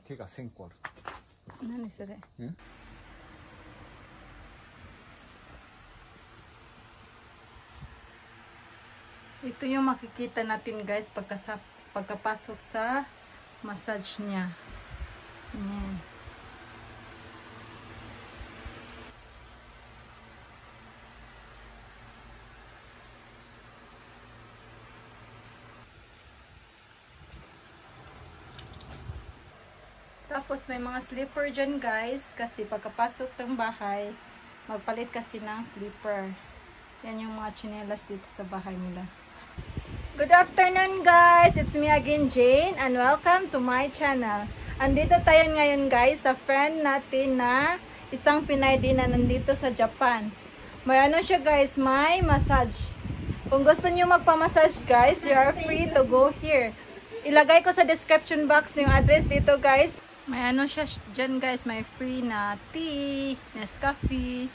手が1000個ある。何それ？Ito yung makikita natin guys pagkapasok sa massage niya. Ayan. Tapos may mga slipper dyan guys kasi pagkapasok ng bahay magpalit kasi ng slipper. Yan yung mga tsinelas dito sa bahay nila. Good afternoon guys! It's me again Jane and welcome to my channel. Andito tayo ngayon guys sa friend natin na isang Pinay din na nandito sa Japan. May ano siya guys, may massage. Kung gusto niyo magpa-massage guys, you are free to go here. Ilagay ko sa description box yung address dito guys. May ano siya dyan guys, may free na tea, Nescafe,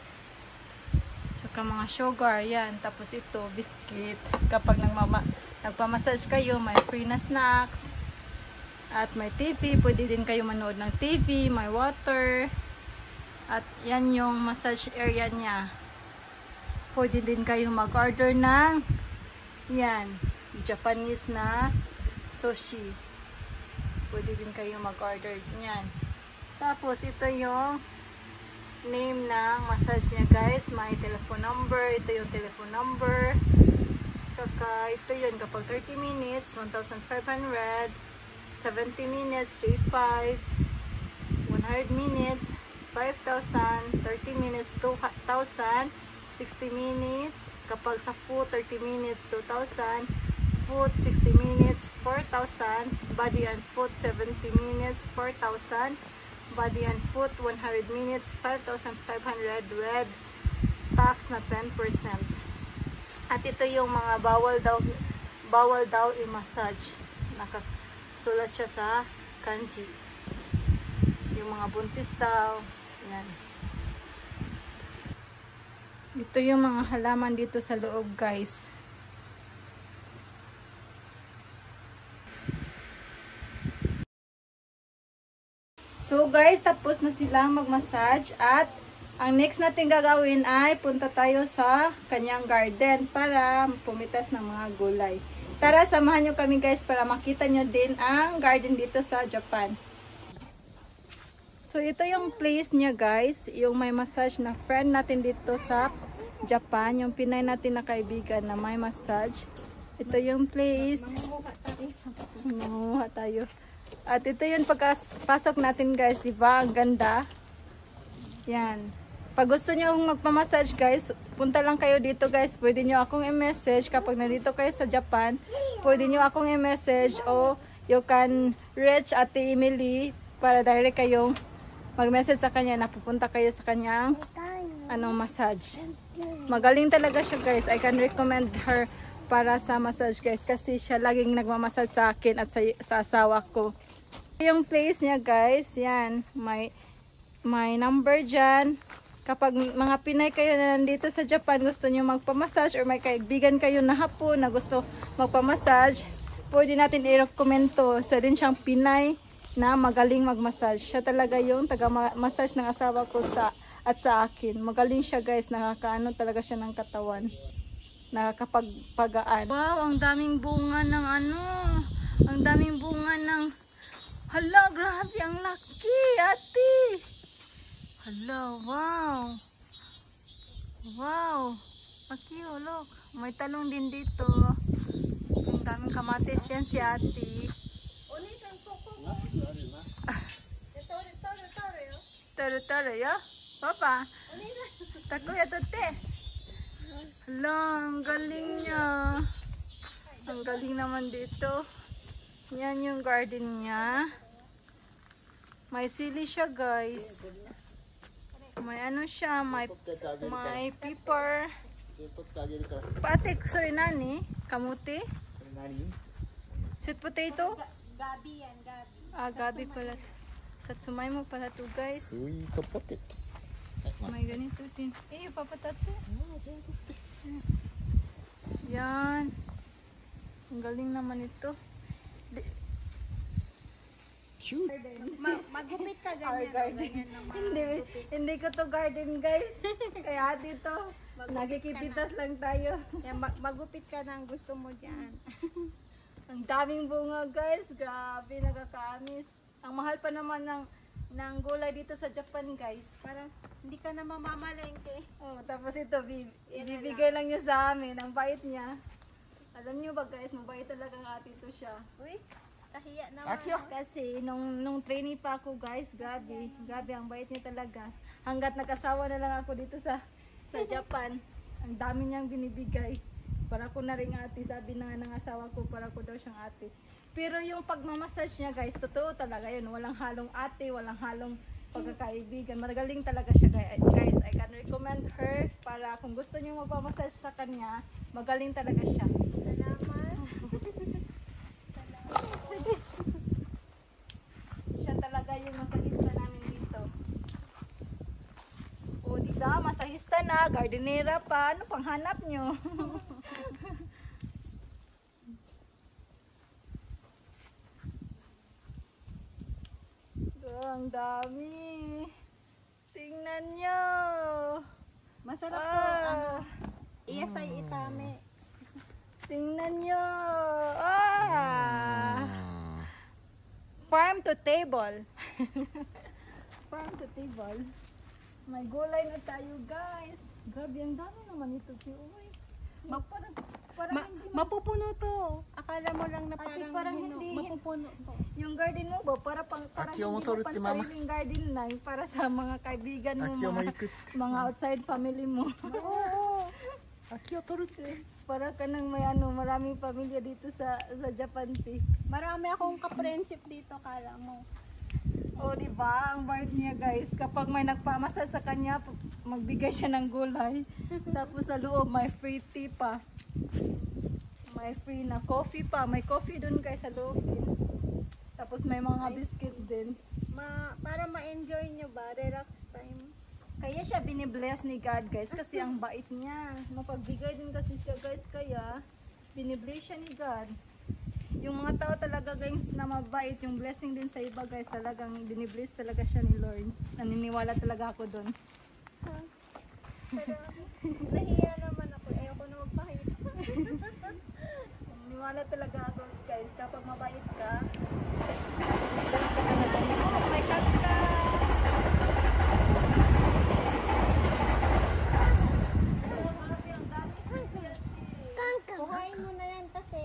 saka mga sugar, yan. Tapos ito, biscuit. Kapag nagpamassage kayo, may free na snacks. At may TV, pwede din kayo manood ng TV, may water. At yan yung massage area niya. Pwede din kayo mag-order ng yan, Japanese na sushi. Pwede din kayo mag-order niyan. Tapos ito yung name ng massage niya guys. May telephone number. Ito yung telephone number. Tsaka ito yun. Kapag 30 minutes, 1,500. 70 minutes, 3,500. 100 minutes, 5,000. 30 minutes, 2,000. 60 minutes. Kapag sa foot, 30 minutes, 2,000. Foot, 60 minutes, 4,000. Body and foot, 70 minutes, 4,000. Body and foot, 100 minutes, 5,500 with tax na 10%. At ito yung mga bawal daw i-massage. Nakasulat siya sa kanji. Yung mga buntis daw. Yan. Ito yung mga halaman dito sa loob guys. So guys, tapos na silang mag-massage at ang next natin gagawin ay punta tayo sa kanyang garden para pumitas ng mga gulay. Tara, samahan nyo kami guys para makita nyo din ang garden dito sa Japan. So ito yung place niya guys, yung may massage na friend natin dito sa Japan, yung Pinay natin na kaibigan na may massage. Ito yung place. Manguha tayo. At ito yung pagpasok natin guys, diba? Ang ganda. Yan. Pag gusto nyo magpamassage guys, punta lang kayo dito guys. Pwede nyo akong i-message kapag nandito kayo sa Japan. Pwede nyo akong i-message o you can reach Ate Emily para direct kayong mag-message sa kanya na pupunta kayo sa kanyang massage. Magaling talaga siya guys. I can recommend her para sa massage guys kasi siya laging nagmamassage sa akin at sa asawa ko. Yung place niya guys, yan, may number dyan. Kapag mga Pinay kayo na nandito sa Japan, gusto nyo magpamassage or may kaibigan kayo na Hapon na gusto magpamassage, pwede natin i-recommend to. Isa din siyang Pinay na magaling magmassage. Siya talaga yung taga-massage ng asawa ko at sa akin. Magaling siya guys, nakakaano talaga siya ng katawan. Nakakapagpagaan. Wow, ang daming bunga ng ang daming bunga ng hala, grabe, ang laki, ate. Hala, wow. Wow. Laki, look. May talong din dito. Ang daming kamatis yan si ate. Taro, ya? Papa? Takuya tote. Hala, ang galing niya. Ang galing naman dito. Yan yung garden niya. May sili siya guys. May ano siya, may pepper. Pate, sorry nani? Kamuti? Sweet potato? Gabi yan, gabi. Ah, gabi pala. Satsumay mo pala to guys. Sweet potato. May ganito din. Papatato. Yan. Ang galing naman ito. cute. Magupit ka Our ganyan. garden. Ganyan naman. Hindi ko to garden guys. Kaya dito, nakikipitas lang tayo. Yan, magupit ka ng gusto mo dyan. Ang daming bunga guys. Grabe, nakakaamis. Ang mahal pa naman ng gulay dito sa Japan guys. Para hindi ka na mamamalengke. Oh, tapos ito, ibibigay lang niya sa amin. Ang bait niya. Alam niyo ba guys, mabait talaga ang ate to siya. Uy, kahiya naman. Akio. Kasi nung trainee pa ako guys, grabe ang bait niya talaga. Hanggat nakasawa na lang ako dito sa Japan, ang dami niyang binibigay. Para ko na rin ate, sabi na nga ng asawa ko, para ko daw siyang ate. Pero yung pagmamassage niya guys, totoo talaga yun. Walang halong ate, walang halong pagkakaibigan. Magaling talaga siya guys. I can recommend her para kung gusto niyo magpamassage sa kanya, magaling talaga siya. Salamat. Siya talaga yung masahista namin dito. O diba, masahista na, gardenera pa. Ano pang hanap nyo? Ang dami. Tingnan nyo. Masarap to. Ano, iyasay itame. Tingnan nyo. Farm to table. Farm to table. May gulay na tayo guys. Grabe, ang dami naman ito. Uy. Parang hindi Mapupuno to. Akala mo lang na Ate, parang, parang hindi. mapupuno to. yung garden mo ba? Parang Aki, hindi motor mo uti, mama. pansariling garden lang. Para sa mga kaibigan mo, Aki, ikut. mga outside family mo. Oo. Aki o toru. Para ka nang may maraming pamilya dito sa Japan. Marami akong ka-friendship dito, kala mo. O, di ba? Ang bait niya, guys. Kapag may nagpamasa sa kanya, magbigay siya ng gulay. Tapos sa loob, may free tea pa. May free na coffee pa. May coffee dun, guys, sa loob din. Tapos may mga biscuit din. Para ma-enjoy nyo ba? Relax time. Kaya siya binibless ni God, guys. Kasi ang bait niya. Mapagbigay din kasi siya, guys. Kaya, binibless siya ni God. Yung mga tao talaga guys na mabait, yung blessing din sa iba guys, talagang binibless talaga siya ni Lord. Naniniwala talaga ako doon. Pero nahiya naman ako. Ayoko na magpakita. Naniniwala talaga ako guys, kapag mabait ka, bless ka na ganyan. Oh my God ka! Kuhain mo na yan kasi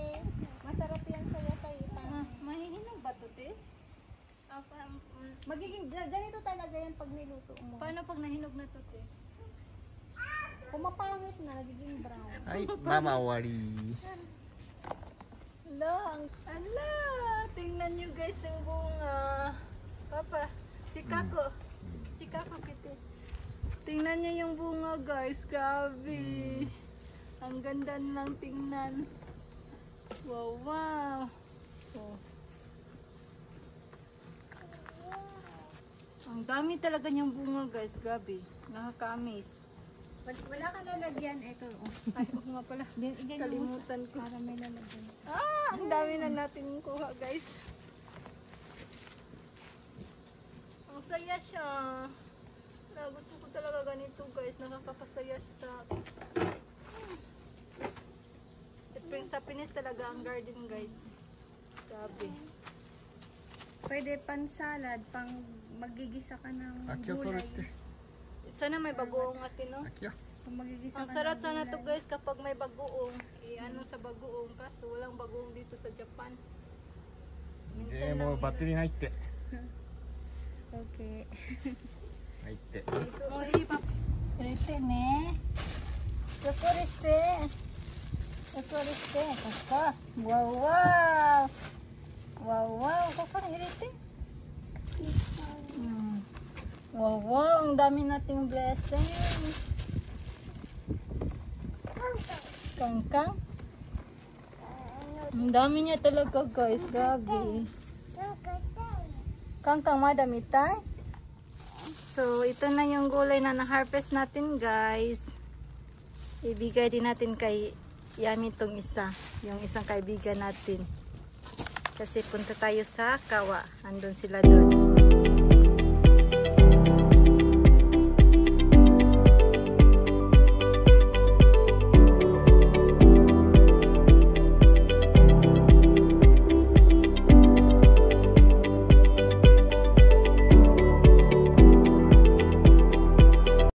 masarap yan sa itame. Mahihinog ba ito, te? Magiging ganito talaga yan pag niluto mo. Paano pag nahinog na ito, te? Pumapangit na, nagiging brown. Ay, mama, wari. Ala, tingnan nyo guys yung bunga. Papa, si Kako. Si Kako kiti. Tingnan nyo yung bunga guys, grabe. Ang ganda lang tingnan. Wow, wow. Oh. Ang dami talaga niyang bunga guys, grabe. Nakaka-amaze. Wala ka lalagyan. Ito. Ay, oo nga pala. Kalimutan ko. Para may lalagyan. Ang dami na natin kuha guys. Ang saya siya. Gusto ko talaga ganito guys. Nakakapasaya siya sa akin. It brings happiness talaga ang garden guys. Grabe. Pwede pan salad, pang magigisa ka ng Aki o toru. gulay. Sana may bagoong atin no? Aki o. Kung magigisa Ang ka sarap ng sana to gulay. guys kapag may bagoong. Ano sa bagoong. Kaso walang bagoong dito sa Japan. Minsan lang バッテリー入って Okay. 入って もういいパパ入れてね横にして横にしてここわうわうわうわうここに入れてわうわうang dami nating blessing kangkang ang dami niya talaga guys grabe kangkang madami tayo. So, ito na yung gulay na na-harvest natin, guys. Ibigay din natin kay Yami itong isa. Yung isang kaibigan natin. Kasi punta tayo sa Kawa. Andun sila doon.